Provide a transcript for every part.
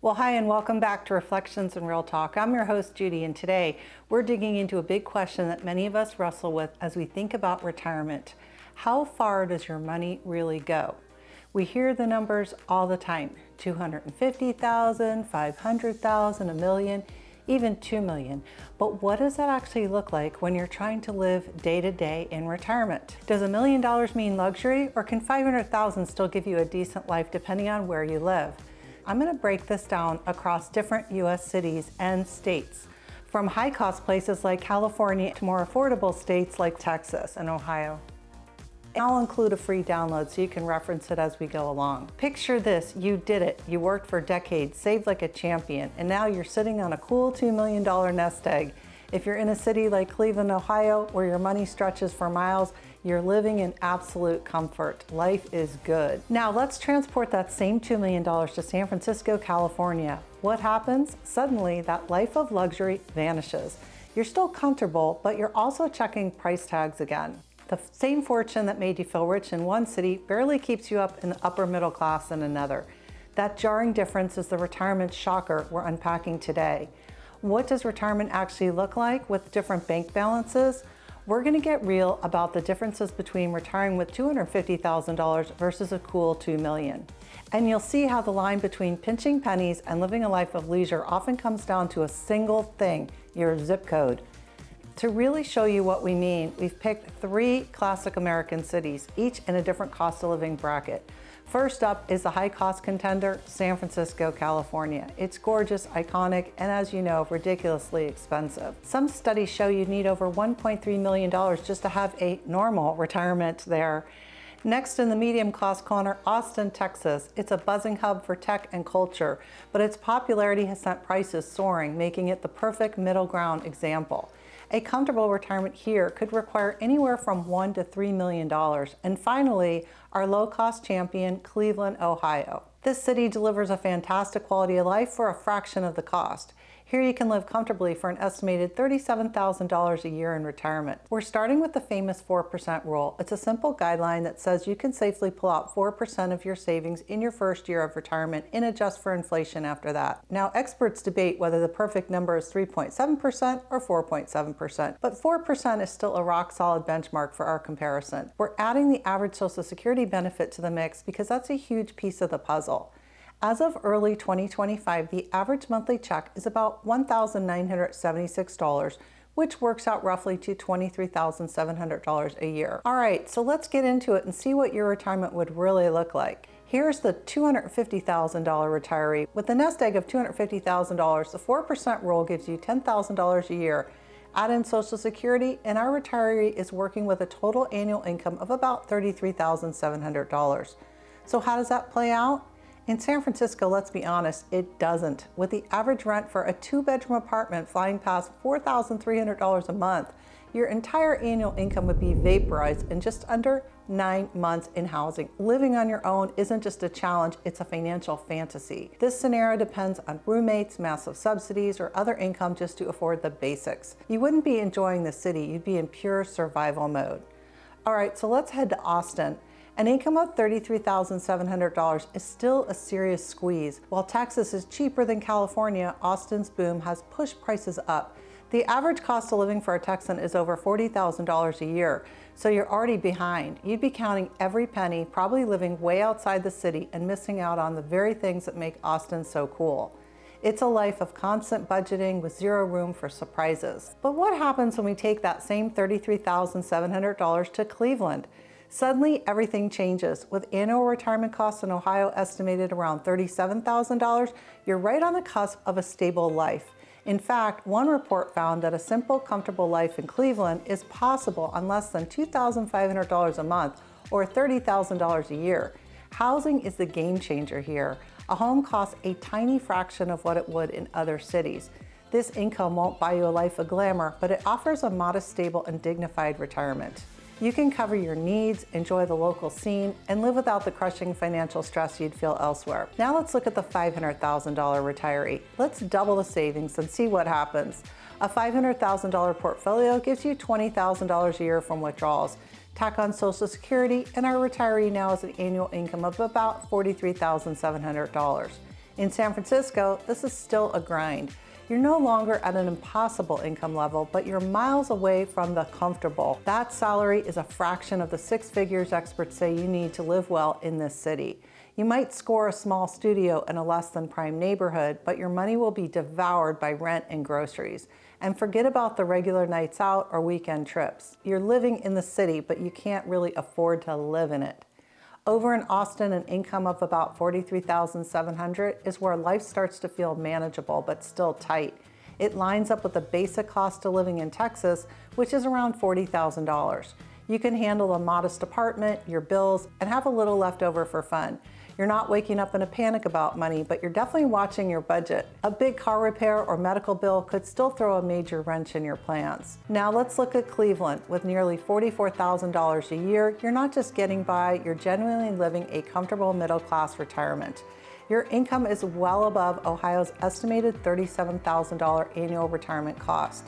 Well, hi, and welcome back to Reflections and Real Talk. I'm your host, Judy, and today we're digging into a big question that many of us wrestle with as we think about retirement. How far does your money really go? We hear the numbers all the time, 250,000, 500,000, a million, even 2 million. But what does that actually look like when you're trying to live day to day in retirement? Does $1 million mean luxury, or can 500,000 still give you a decent life depending on where you live? I'm going to break this down across different US cities and states, from high-cost places like California to more affordable states like Texas and Ohio. I'll include a free download so you can reference it as we go along. Picture this, you did it. You worked for decades, saved like a champion, and now you're sitting on a cool $2 million nest egg. If you're in a city like Cleveland, Ohio, where your money stretches for miles, you're living in absolute comfort. Life is good. Now let's transport that same $2 million to San Francisco, California. What happens? Suddenly that life of luxury vanishes. You're still comfortable, but you're also checking price tags again. The same fortune that made you feel rich in one city barely keeps you up in the upper middle class in another. That jarring difference is the retirement shocker we're unpacking today. What does retirement actually look like with different bank balances? We're going to get real about the differences between retiring with $250,000 versus a cool $2 million. And you'll see how the line between pinching pennies and living a life of leisure often comes down to a single thing, your zip code. To really show you what we mean, we've picked 3 classic American cities, each in a different cost of living bracket. First up is the high-cost contender, San Francisco, California. It's gorgeous, iconic, and as you know, ridiculously expensive. Some studies show you need over $1.3 million just to have a normal retirement there. Next in the medium cost corner, Austin, Texas. It's a buzzing hub for tech and culture, but its popularity has sent prices soaring, making it the perfect middle ground example. A comfortable retirement here could require anywhere from $1 to $3 million. And finally, our low-cost champion, Cleveland, Ohio. This city delivers a fantastic quality of life for a fraction of the cost. Here you can live comfortably for an estimated $37,000 a year in retirement. We're starting with the famous 4% rule. It's a simple guideline that says you can safely pull out 4% of your savings in your first year of retirement and adjust for inflation after that. Now, experts debate whether the perfect number is 3.7% or 4.7%, but 4% is still a rock-solid benchmark for our comparison. We're adding the average Social Security benefit to the mix because that's a huge piece of the puzzle. As of early 2025, the average monthly check is about $1,976, which works out roughly to $23,700 a year. All right, so let's get into it and see what your retirement would really look like. Here's the $250,000 retiree. With a nest egg of $250,000, the 4% rule gives you $10,000 a year. Add in Social Security, and our retiree is working with a total annual income of about $33,700. So how does that play out? In San Francisco, let's be honest, it doesn't. With the average rent for a 2-bedroom apartment flying past $4,300 a month, your entire annual income would be vaporized in just under 9 months in housing. Living on your own isn't just a challenge, it's a financial fantasy. This scenario depends on roommates, massive subsidies, or other income just to afford the basics. You wouldn't be enjoying the city, you'd be in pure survival mode. All right, so let's head to Austin. An income of $33,700 is still a serious squeeze. While Texas is cheaper than California, Austin's boom has pushed prices up. The average cost of living for a Texan is over $40,000 a year, so you're already behind. You'd be counting every penny, probably living way outside the city and missing out on the very things that make Austin so cool. It's a life of constant budgeting with zero room for surprises. But what happens when we take that same $33,700 to Cleveland? Suddenly, everything changes. With annual retirement costs in Ohio estimated around $37,000, you're right on the cusp of a stable life. In fact, one report found that a simple, comfortable life in Cleveland is possible on less than $2,500 a month or $30,000 a year. Housing is the game changer here. A home costs a tiny fraction of what it would in other cities. This income won't buy you a life of glamour, but it offers a modest, stable, and dignified retirement. You can cover your needs, enjoy the local scene, and live without the crushing financial stress you'd feel elsewhere. Now let's look at the $500,000 retiree. Let's double the savings and see what happens. A $500,000 portfolio gives you $20,000 a year from withdrawals. Tack on Social Security, and our retiree now has an annual income of about $43,700. In San Francisco, this is still a grind. You're no longer at an impossible income level, but you're miles away from the comfortable. That salary is a fraction of the 6 figures experts say you need to live well in this city. You might score a small studio in a less than prime neighborhood, but your money will be devoured by rent and groceries. And forget about the regular nights out or weekend trips. You're living in the city, but you can't really afford to live in it. Over in Austin, an income of about $43,700 is where life starts to feel manageable but still tight. It lines up with the basic cost of living in Texas, which is around $40,000. You can handle a modest apartment, your bills, and have a little left over for fun. You're not waking up in a panic about money, but you're definitely watching your budget. A big car repair or medical bill could still throw a major wrench in your plans. Now let's look at Cleveland. With nearly $44,000 a year, you're not just getting by, you're genuinely living a comfortable middle-class retirement. Your income is well above Ohio's estimated $37,000 annual retirement cost.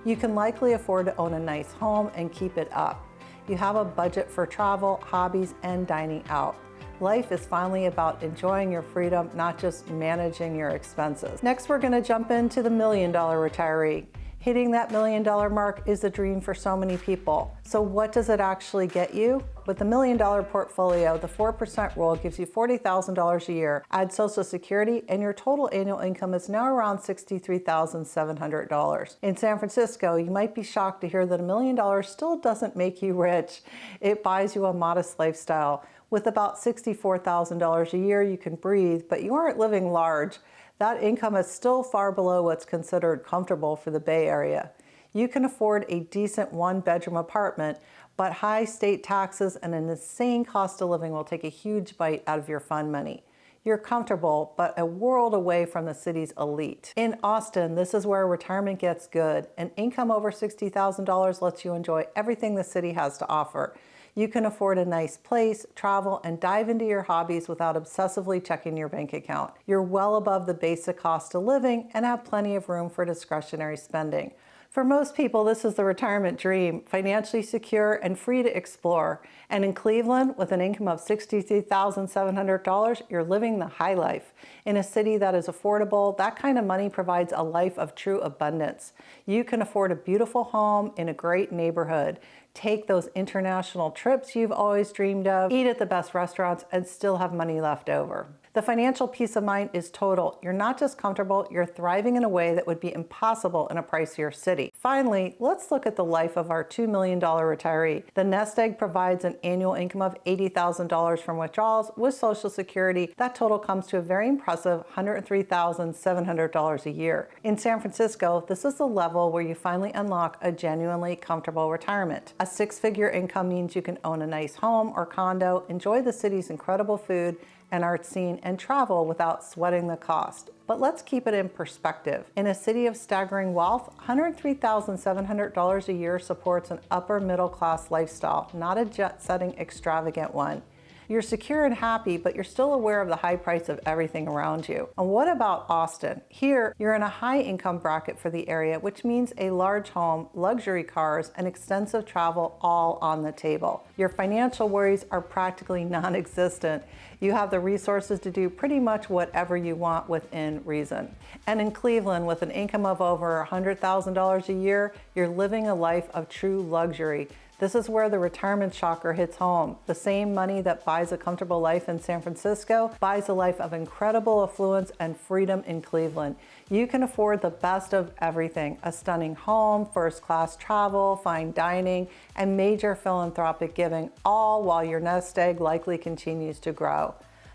You can likely afford to own a nice home and keep it up. You have a budget for travel, hobbies, and dining out. Life is finally about enjoying your freedom, not just managing your expenses. Next, we're gonna jump into the $1 million retiree. Hitting that $1 million mark is a dream for so many people. So what does it actually get you? With the $1 million portfolio, the 4% rule gives you $40,000 a year. Add Social Security, and your total annual income is now around $63,700. In San Francisco, you might be shocked to hear that $1 million still doesn't make you rich. It buys you a modest lifestyle. With about $64,000 a year, you can breathe, but you aren't living large. That income is still far below what's considered comfortable for the Bay Area. You can afford a decent one-bedroom apartment, but high state taxes and an insane cost of living will take a huge bite out of your fund money. You're comfortable, but a world away from the city's elite. In Austin, this is where retirement gets good. An income over $60,000 lets you enjoy everything the city has to offer. You can afford a nice place, travel, and dive into your hobbies without obsessively checking your bank account. You're well above the basic cost of living and have plenty of room for discretionary spending. For most people, this is the retirement dream, financially secure and free to explore. And in Cleveland, with an income of $63,700, you're living the high life. In a city that is affordable, that kind of money provides a life of true abundance. You can afford a beautiful home in a great neighborhood, take those international trips you've always dreamed of, eat at the best restaurants, and still have money left over. The financial peace of mind is total. You're not just comfortable, you're thriving in a way that would be impossible in a pricier city. Finally, let's look at the life of our $2 million retiree. The nest egg provides an annual income of $80,000 from withdrawals. With Social Security, that total comes to a very impressive $103,700 a year. In San Francisco, this is the level where you finally unlock a genuinely comfortable retirement. A 6-figure income means you can own a nice home or condo, enjoy the city's incredible food and art scene, and travel without sweating the cost. But let's keep it in perspective. In a city of staggering wealth, $103,700 a year supports an upper middle class lifestyle, not a jet-setting extravagant one. You're secure and happy, but you're still aware of the high price of everything around you. And what about Austin? Here, you're in a high income bracket for the area, which means a large home, luxury cars, and extensive travel all on the table. Your financial worries are practically non-existent. You have the resources to do pretty much whatever you want within reason. And in Cleveland, with an income of over $100,000 a year, you're living a life of true luxury. This is where the retirement shocker hits home. The same money that buys a comfortable life in San Francisco buys a life of incredible affluence and freedom in Cleveland. You can afford the best of everything: a stunning home, first-class travel, fine dining, and major philanthropic giving, all while your nest egg likely continues to grow.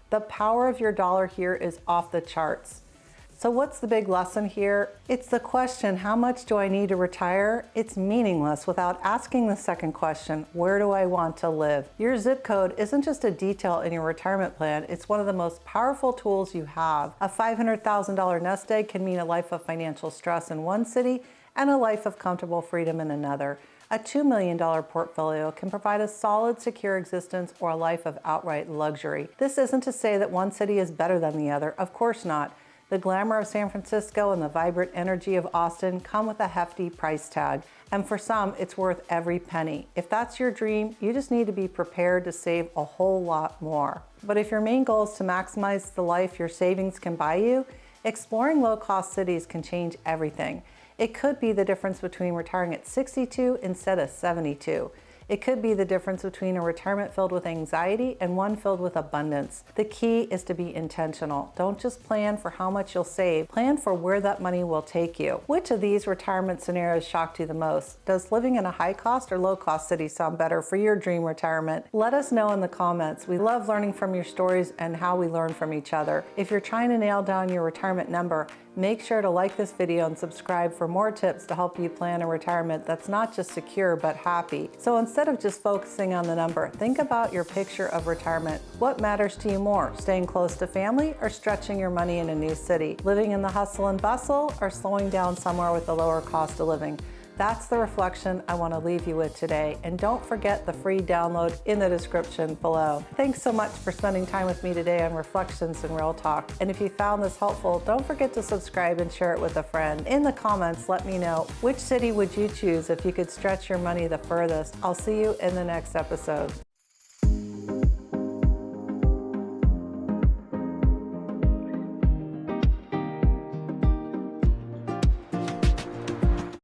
The power of your dollar here is off the charts. So what's the big lesson here? It's the question, how much do I need to retire? It's meaningless without asking the second question, where do I want to live? Your zip code isn't just a detail in your retirement plan, it's one of the most powerful tools you have. A $500,000 nest egg can mean a life of financial stress in one city and a life of comfortable freedom in another. A $2 million portfolio can provide a solid, secure existence or a life of outright luxury. This isn't to say that one city is better than the other, of course not. The glamour of San Francisco and the vibrant energy of Austin come with a hefty price tag, and for some, it's worth every penny. If that's your dream, you just need to be prepared to save a whole lot more. But if your main goal is to maximize the life your savings can buy you, exploring low-cost cities can change everything. It could be the difference between retiring at 62 instead of 72. It could be the difference between a retirement filled with anxiety and one filled with abundance. The key is to be intentional. Don't just plan for how much you'll save, plan for where that money will take you. Which of these retirement scenarios shocked you the most? Does living in a high cost or low cost city sound better for your dream retirement? Let us know in the comments. We love learning from your stories and how we learn from each other. If you're trying to nail down your retirement number, make sure to like this video and subscribe for more tips to help you plan a retirement that's not just secure but happy. So instead of just focusing on the number, think about your picture of retirement. What matters to you more, staying close to family or stretching your money in a new city? Living in the hustle and bustle or slowing down somewhere with a lower cost of living? That's the reflection I want to leave you with today. And don't forget the free download in the description below. Thanks so much for spending time with me today on Reflections and Real Talk. And if you found this helpful, don't forget to subscribe and share it with a friend. In the comments, let me know, which city would you choose if you could stretch your money the furthest? I'll see you in the next episode.